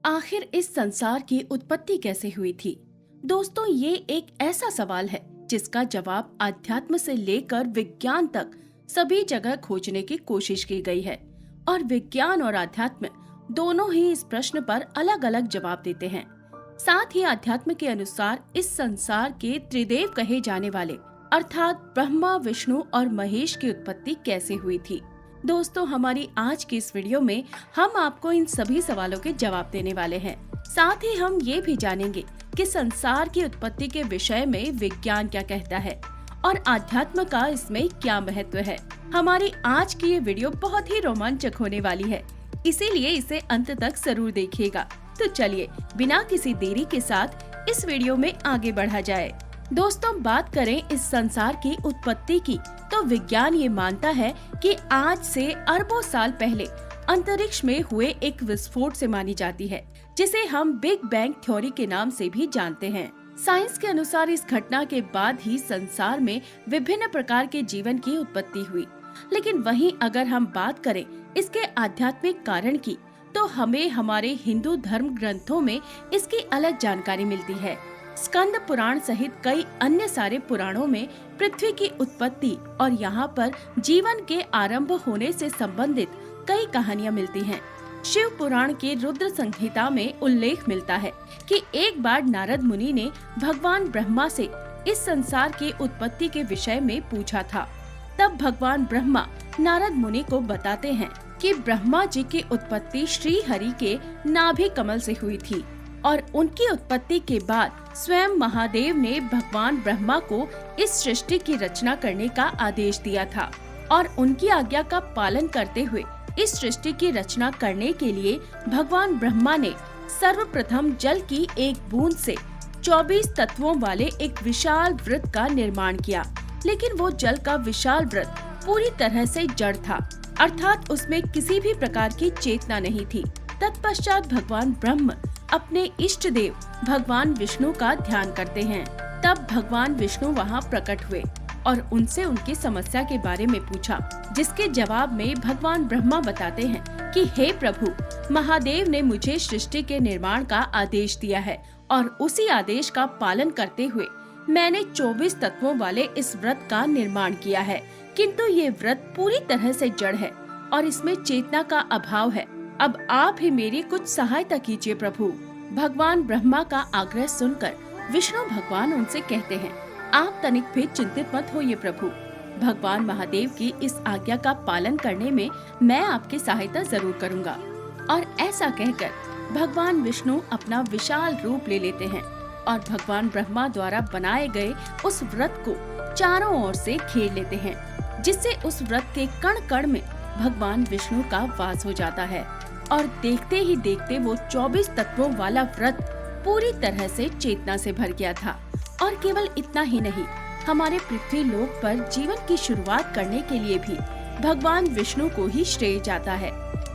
आखिर इस संसार की उत्पत्ति कैसे हुई थी? दोस्तों, ये एक ऐसा सवाल है जिसका जवाब आध्यात्म से लेकर विज्ञान तक सभी जगह खोजने की कोशिश की गई है। और विज्ञान और आध्यात्म दोनों ही इस प्रश्न पर अलग अलग जवाब देते हैं। साथ ही आध्यात्म के अनुसार इस संसार के त्रिदेव कहे जाने वाले अर्थात ब्रह्मा, विष्णु और महेश की उत्पत्ति कैसे हुई थी। दोस्तों, हमारी आज की इस वीडियो में हम आपको इन सभी सवालों के जवाब देने वाले हैं। साथ ही हम ये भी जानेंगे कि संसार की उत्पत्ति के विषय में विज्ञान क्या कहता है और आध्यात्म का इसमें क्या महत्व है। हमारी आज की ये वीडियो बहुत ही रोमांचक होने वाली है, इसीलिए इसे अंत तक जरूर देखिएगा। तो चलिए बिना किसी देरी के साथ इस वीडियो में आगे बढ़ा जाए। दोस्तों, बात करें इस संसार की उत्पत्ति की, तो विज्ञान ये मानता है कि आज से अरबों साल पहले अंतरिक्ष में हुए एक विस्फोट से मानी जाती है, जिसे हम बिग बैंग थ्योरी के नाम से भी जानते हैं। साइंस के अनुसार इस घटना के बाद ही संसार में विभिन्न प्रकार के जीवन की उत्पत्ति हुई। लेकिन वहीं अगर हम बात करें इसके आध्यात्मिक कारण की, तो हमें हमारे हिंदू धर्म ग्रंथों में इसकी अलग जानकारी मिलती है। स्कंद पुराण सहित कई अन्य सारे पुराणों में पृथ्वी की उत्पत्ति और यहाँ पर जीवन के आरंभ होने से संबंधित कई कहानियाँ मिलती हैं। शिव पुराण के रुद्र संहिता में उल्लेख मिलता है कि एक बार नारद मुनि ने भगवान ब्रह्मा से इस संसार की उत्पत्ति के विषय में पूछा था। तब भगवान ब्रह्मा नारद मुनि को बताते हैं कि ब्रह्मा जी की उत्पत्ति श्री हरि के नाभि कमल से हुई थी और उनकी उत्पत्ति के बाद स्वयं महादेव ने भगवान ब्रह्मा को इस सृष्टि की रचना करने का आदेश दिया था और उनकी आज्ञा का पालन करते हुए इस सृष्टि की रचना करने के लिए भगवान ब्रह्मा ने सर्वप्रथम जल की एक बूंद से 24 तत्वों वाले एक विशाल वृत्त का निर्माण किया। लेकिन वो जल का विशाल वृत्त पूरी तरह से जड़ था, अर्थात उसमें किसी भी प्रकार की चेतना नहीं थी। तत्पश्चात भगवान ब्रह्म अपने इष्ट देव भगवान विष्णु का ध्यान करते हैं। तब भगवान विष्णु वहाँ प्रकट हुए और उनसे उनकी समस्या के बारे में पूछा, जिसके जवाब में भगवान ब्रह्मा बताते हैं कि हे प्रभु, महादेव ने मुझे सृष्टि के निर्माण का आदेश दिया है और उसी आदेश का पालन करते हुए मैंने 24 तत्वों वाले इस व्रत का निर्माण किया है। किंतु ये व्रत पूरी तरह से जड़ है और इसमें चेतना का अभाव है। अब आप ही मेरी कुछ सहायता कीजिए प्रभु। भगवान ब्रह्मा का आग्रह सुनकर विष्णु भगवान उनसे कहते हैं, आप तनिक भी चिंतित मत होइए प्रभु। भगवान महादेव की इस आज्ञा का पालन करने में मैं आपकी सहायता जरूर करूंगा। और ऐसा कहकर भगवान विष्णु अपना विशाल रूप ले लेते हैं और भगवान ब्रह्मा द्वारा बनाए गए उस व्रत को चारों ओर से घेर लेते हैं, जिससे उस व्रत के कण कण में भगवान विष्णु का वास हो जाता है। और देखते ही देखते वो 24 तत्वों वाला व्रत पूरी तरह से चेतना से भर गया था। और केवल इतना ही नहीं, हमारे पृथ्वी लोक पर जीवन की शुरुआत करने के लिए भी भगवान विष्णु को ही श्रेय जाता है,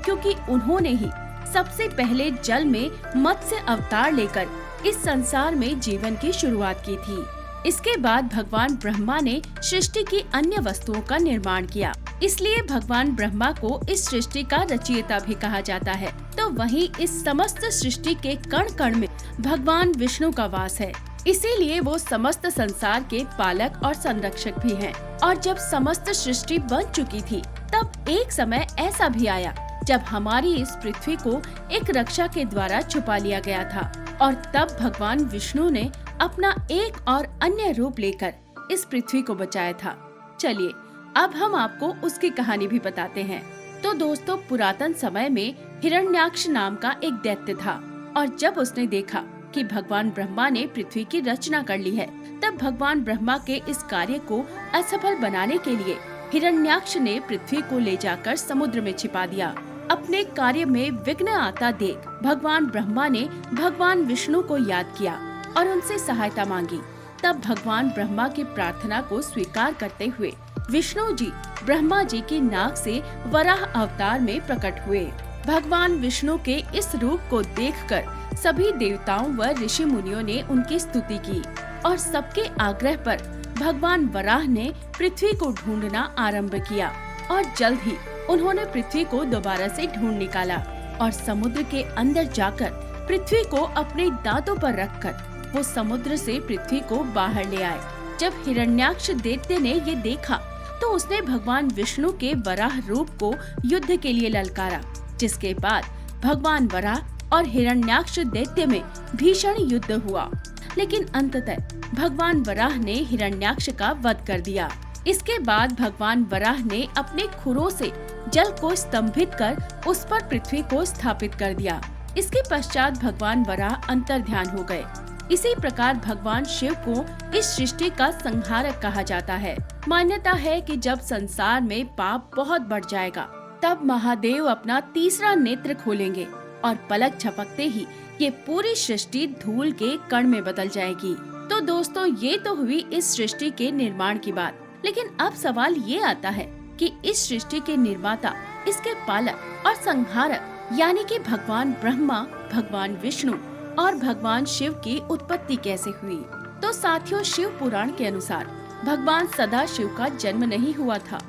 क्योंकि उन्होंने ही सबसे पहले जल में मत्स्य अवतार लेकर इस संसार में जीवन की शुरुआत की थी। इसके बाद भगवान ब्रह्मा ने सृष्टि की अन्य वस्तुओं का निर्माण किया, इसलिए भगवान ब्रह्मा को इस सृष्टि का रचयिता भी कहा जाता है। तो वहीं इस समस्त सृष्टि के कण कण में भगवान विष्णु का वास है, इसीलिए वो समस्त संसार के पालक और संरक्षक भी हैं। और जब समस्त सृष्टि बन चुकी थी, तब एक समय ऐसा भी आया जब हमारी इस पृथ्वी को एक रक्षा के द्वारा छुपा लिया गया था और तब भगवान विष्णु ने अपना एक और अन्य रूप लेकर इस पृथ्वी को बचाया था। चलिए अब हम आपको उसकी कहानी भी बताते हैं। तो दोस्तों, पुरातन समय में हिरण्याक्ष नाम का एक दैत्य था और जब उसने देखा कि भगवान ब्रह्मा ने पृथ्वी की रचना कर ली है, तब भगवान ब्रह्मा के इस कार्य को असफल बनाने के लिए हिरण्याक्ष ने पृथ्वी को ले जाकर समुद्र में छिपा दिया। अपने कार्य में विघ्न आता देख भगवान ब्रह्मा ने भगवान विष्णु को याद किया और उनसे सहायता मांगी। तब भगवान ब्रह्मा की प्रार्थना को स्वीकार करते हुए विष्णु जी ब्रह्मा जी की नाक से वराह अवतार में प्रकट हुए। भगवान विष्णु के इस रूप को देखकर सभी देवताओं व ऋषि मुनियों ने उनकी स्तुति की और सबके आग्रह पर भगवान वराह ने पृथ्वी को ढूंढना आरंभ किया और जल्द ही उन्होंने पृथ्वी को दोबारा से ढूंढ निकाला और समुद्र के अंदर जाकर पृथ्वी को अपने दांतों पर रखकर वो समुद्र से पृथ्वी को बाहर ले आए। जब हिरण्याक्ष दैत्य ने ये देखा तो उसने भगवान विष्णु के वराह रूप को युद्ध के लिए ललकारा, जिसके बाद भगवान वराह और हिरण्याक्ष दैत्य में भीषण युद्ध हुआ। लेकिन अंततः भगवान वराह ने हिरण्याक्ष का वध कर दिया। इसके बाद भगवान वराह ने अपने खुरों से जल को स्तंभित कर उस पर पृथ्वी को स्थापित कर दिया। इसके पश्चात भगवान वराह अंतर्ध्यान हो गए। इसी प्रकार भगवान शिव को इस सृष्टि का संहारक कहा जाता है। मान्यता है कि जब संसार में पाप बहुत बढ़ जाएगा तब महादेव अपना तीसरा नेत्र खोलेंगे और पलक झपकते ही ये पूरी सृष्टि धूल के कण में बदल जाएगी। तो दोस्तों, ये तो हुई इस सृष्टि के निर्माण की बात। लेकिन अब सवाल ये आता है कि इस सृष्टि के निर्माता, इसके पालक और संहारक यानी कि भगवान ब्रह्मा, भगवान विष्णु और भगवान शिव की उत्पत्ति कैसे हुई। तो साथियों, शिव पुराण के अनुसार भगवान सदाशिव का जन्म नहीं हुआ था।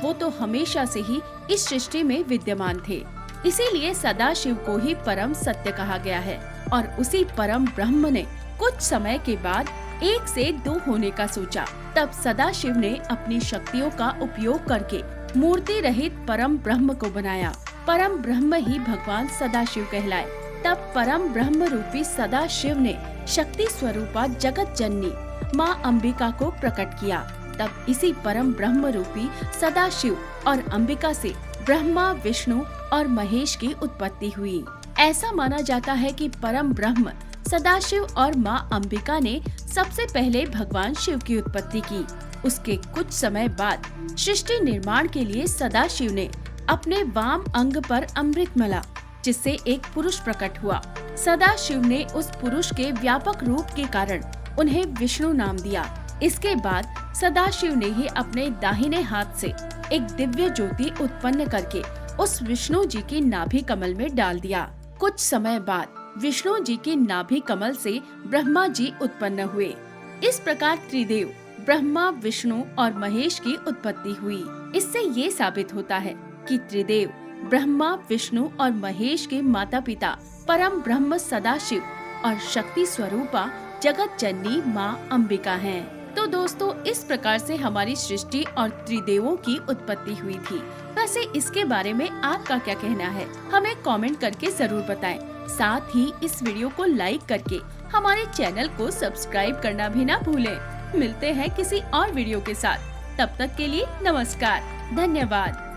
वो तो हमेशा से ही इस सृष्टि में विद्यमान थे। इसीलिए सदाशिव को ही परम सत्य कहा गया है। और उसी परम ब्रह्म ने कुछ समय के बाद 1 से 2 होने का सोचा। तब सदाशिव ने अपनी शक्तियों का उपयोग करके मूर्ति रहित परम ब्रह्म को बनाया। परम ब्रह्म ही भगवान सदाशिव कहलाए। तब परम ब्रह्म रूपी सदाशिव ने शक्ति स्वरूपा जगत जननी माँ अंबिका को प्रकट किया। तब इसी परम ब्रह्म रूपी सदाशिव और अंबिका से ब्रह्मा, विष्णु और महेश की उत्पत्ति हुई। ऐसा माना जाता है कि परम ब्रह्म सदाशिव और माँ अंबिका ने सबसे पहले भगवान शिव की उत्पत्ति की। उसके कुछ समय बाद सृष्टि निर्माण के लिए सदाशिव ने अपने वाम अंग पर अमृत मला, जिससे एक पुरुष प्रकट हुआ। सदाशिव ने उस पुरुष के व्यापक रूप के कारण उन्हें विष्णु नाम दिया। इसके बाद सदाशिव ने ही अपने दाहिने हाथ से एक दिव्य ज्योति उत्पन्न करके उस विष्णु जी की नाभि कमल में डाल दिया। कुछ समय बाद विष्णु जी के नाभि कमल से ब्रह्मा जी उत्पन्न हुए। इस प्रकार त्रिदेव ब्रह्मा, विष्णु और महेश की उत्पत्ति हुई। इससे ये साबित होता है कि त्रिदेव ब्रह्मा, विष्णु और महेश के माता पिता परम ब्रह्म सदाशिव और शक्ति स्वरूपा जगत जननी माँ अंबिका हैं। तो दोस्तों, इस प्रकार से हमारी सृष्टि और त्रिदेवों की उत्पत्ति हुई थी। वैसे इसके बारे में आपका क्या कहना है, हमें कमेंट करके जरूर बताएं। साथ ही इस वीडियो को लाइक करके हमारे चैनल को सब्सक्राइब करना भी ना भूलें। मिलते हैं किसी और वीडियो के साथ। तब तक के लिए नमस्कार, धन्यवाद।